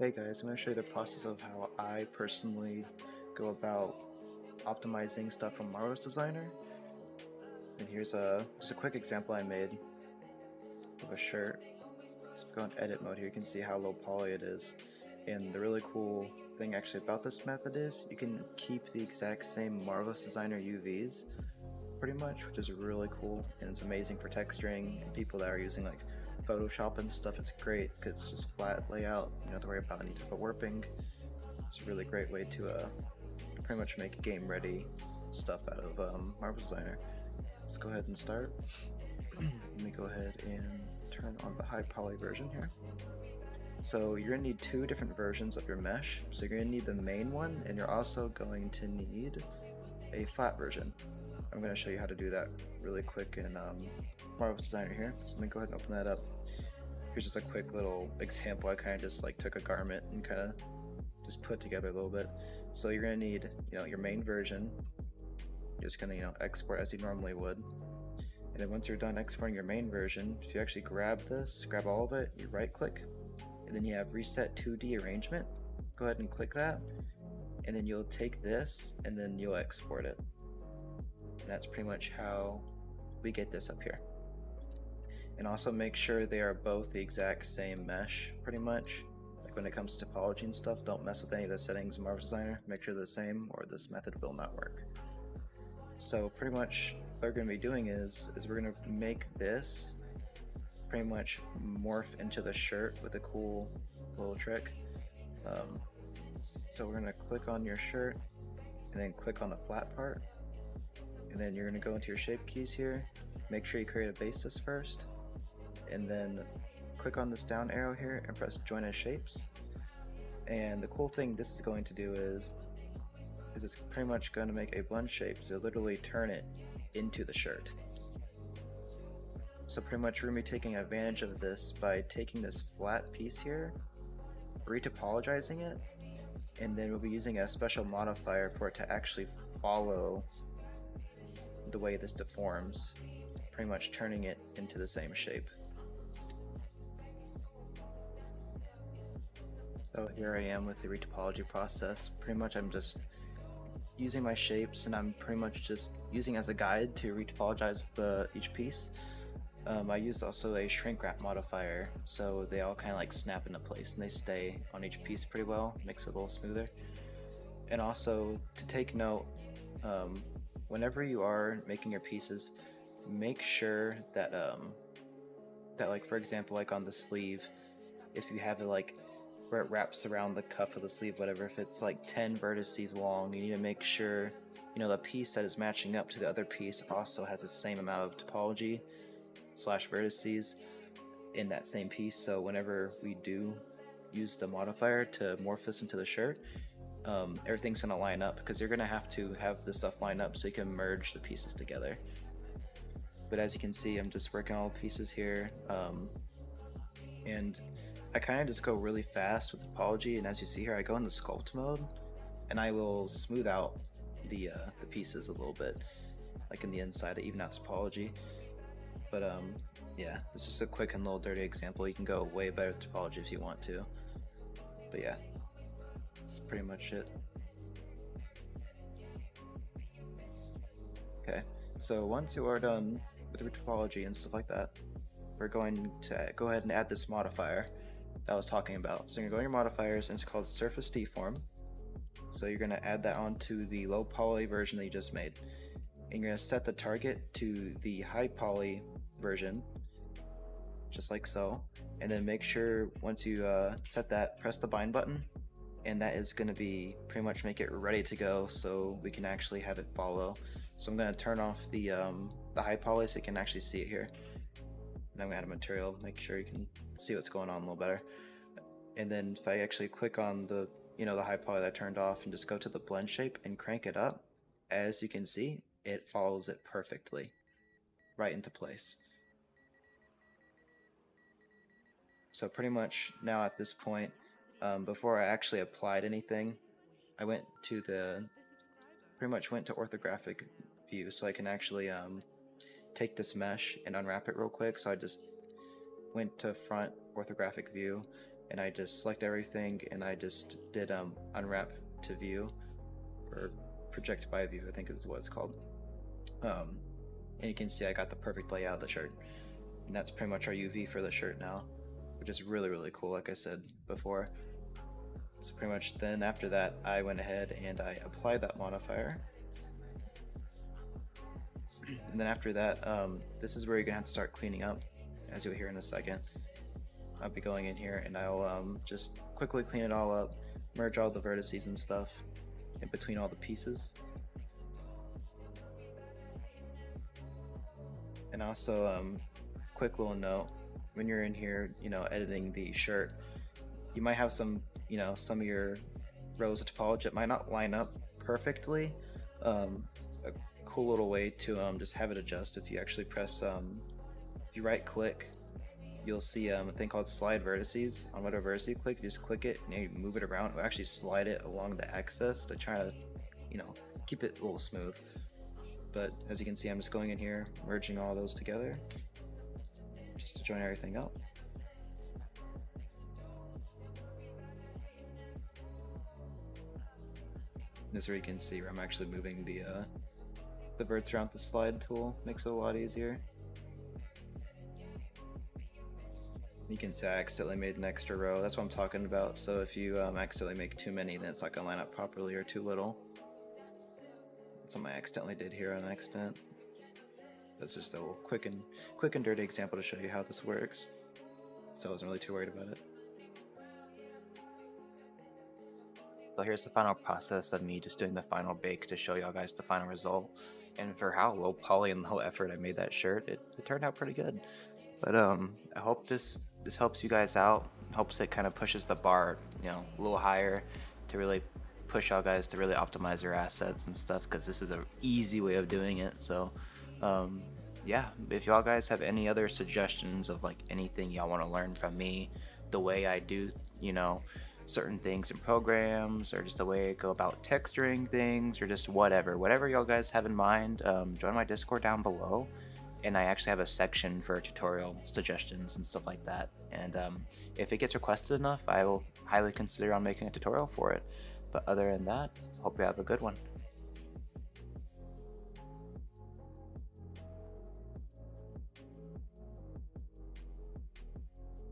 Hey guys, I'm going to show you the process of how I personally go about optimizing stuff from Marvel's Designer. And here's just a quick example I made of a shirt. So go in edit mode here, you can see how low poly it is. And the really cool thing actually about this method is you can keep the exact same Marvelous Designer UVs pretty much, which is really cool, and it's amazing for texturing and people that are using like Photoshop and stuff. It's great because it's just flat layout, you don't have to worry about any type of warping. It's a really great way to pretty much make game ready stuff out of Marvel Designer. So let's go ahead and start. Let me go ahead and turn on the high poly version here. So you're going to need two different versions of your mesh. So you're going to need the main one, and you're also going to need a flat version. I'm going to show you how to do that really quick in Marvel Designer here. So let me go ahead and open that up. Here's just a quick little example. I kind of just like took a garment and kind of just put together a little bit. So you're going to need, your main version. You're just going to, export as you normally would. And then once you're done exporting your main version, if you actually grab this, grab all of it, you right click, and then you have reset 2D arrangement. Go ahead and click that, and then you'll take this and then you'll export it. And that's pretty much how we get this up here. And also make sure they are both the exact same mesh, pretty much. Like when it comes to topology and stuff, don't mess with any of the settings in Marvel Designer. Make sure they're the same or this method will not work. So pretty much what we're going to be doing is we're going to make this pretty much morph into the shirt with a cool little trick. So we're going to click on your shirt and then click on the flat part. And then you're going to go into your shape keys here, make sure you create a basis first, and then click on this down arrow here and press join as shapes. And the cool thing this is going to do is it's pretty much going to make a blend shape to literally turn it into the shirt. So pretty much we're going to be taking advantage of this by taking this flat piece here, retopologizing it, and then we'll be using a special modifier for it to actually follow the way this deforms, pretty much turning it into the same shape. So here I am with the retopology process. Pretty much I'm just using my shapes, and I'm pretty much just using as a guide to retopologize each piece. I use also a shrink wrap modifier, so they all kind of like snap into place and they stay on each piece pretty well, makes it a little smoother. And also to take note, whenever you are making your pieces, make sure that that, like, for example, like on the sleeve, if you have it like where it wraps around the cuff of the sleeve, whatever, if it's like 10 vertices long, you need to make sure the piece that is matching up to the other piece also has the same amount of topology / vertices in that same piece. So whenever we do use the modifier to morph this into the shirt, everything's gonna line up, because you're gonna have to have this stuff line up so you can merge the pieces together. But as you can see, I'm just working all the pieces here, and I kind of just go really fast with topology. And as you see here, I go into sculpt mode and I will smooth out the pieces a little bit, like in the inside, to even out topology. But yeah, this is just a quick and little dirty example. You can go way better with topology if you want to. But yeah, that's pretty much it. Okay, so once you are done with the topology and stuff like that, we're going to go ahead and add this modifier that I was talking about. So you're going to go to your modifiers, and it's called Surface Deform. So you're going to add that onto the low poly version that you just made. And you're going to set the target to the high poly version, just like so. And then make sure once you set that, press the bind button, and that is going to be pretty much make it ready to go so we can actually have it follow. So I'm going to turn off the high poly so you can actually see it here. And I'm going to add a material, make sure you can see what's going on a little better. And then if I actually click on the the high poly that I turned off and just go to the blend shape and crank it up, as you can see, it follows it perfectly right into place. So pretty much now at this point, before I actually applied anything, I went to pretty much went to Orthographic View so I can actually take this mesh and unwrap it real quick. So I just went to front Orthographic View, and I just select everything, and I just did unwrap to view, or project by view, I think is what it's called. And you can see I got the perfect layout of the shirt, and that's pretty much our UV for the shirt now, which is really, really cool, like I said before. So pretty much then after that, I went ahead and I applied that modifier. And then after that, this is where you're gonna have to start cleaning up, as you'll hear in a second. I'll be going in here and I'll just quickly clean it all up, merge all the vertices and stuff in between all the pieces. And also, quick little note, when you're in here, editing the shirt, you might have some, some of your rows of topology that might not line up perfectly. A cool little way to just have it adjust, if you actually press, if you right click, you'll see a thing called slide vertices. On whatever vertex you click, you just click it and you move it around. It will actually slide it along the axis to try to, keep it a little smooth. But as you can see, I'm just going in here, merging all those together, just to join everything up. This is where you can see where I'm actually moving the verts around the slide tool. Makes it a lot easier. You can see I accidentally made an extra row. That's what I'm talking about. So if you accidentally make too many, then it's not gonna line up properly, or too little. That's something I accidentally did here on accident. That's just a little quick and dirty example to show you how this works. So I wasn't really too worried about it. So here's the final process of me just doing the final bake to show y'all guys the final result. And for how low poly and low effort I made that shirt, it turned out pretty good. But I hope this helps you guys out. Hopes it kind of pushes the bar, a little higher, to really push y'all guys to really optimize your assets and stuff, because this is an easy way of doing it. So yeah, if y'all guys have any other suggestions of like anything y'all want to learn from me, the way I do, certain things in programs, or just the way I go about texturing things, or just whatever y'all guys have in mind, join my Discord down below. And I actually have a section for tutorial suggestions and stuff like that. And if it gets requested enough, I will highly consider on making a tutorial for it. But other than that, hope you have a good one.